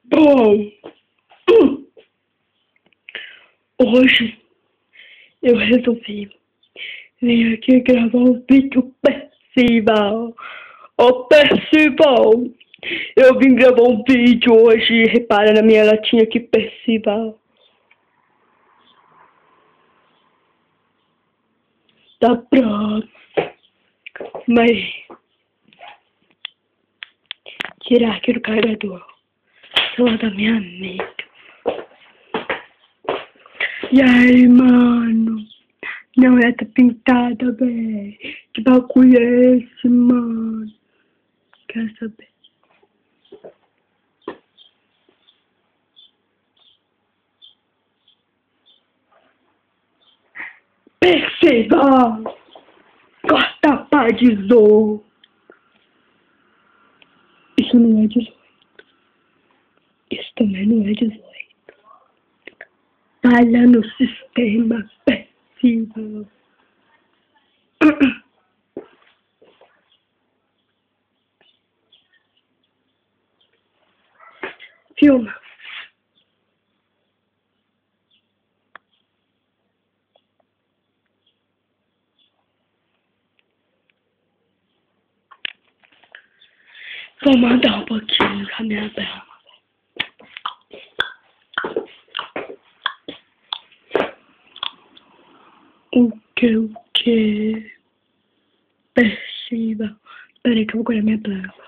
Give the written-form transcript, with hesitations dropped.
Bom, hoje eu resolvi vir aqui gravar um vídeo Percival. Ô Percival, eu vim gravar um vídeo hoje, repara na minha latinha aqui, Percival. Tá pronto. Mas tirar aqui do carregador. Celular da minha amiga. E aí, mano? Não é tá pintada, véi. Que bagulho é esse, mano? Quer saber? Percival! Corta pá de zoom. Isso não é 18. Isso também não é 18. Falha no sistema, Percival. Filma. Vou mandar um pouquinho com a minha bela. O que? Percival. Peraí que eu vou colher minha planta.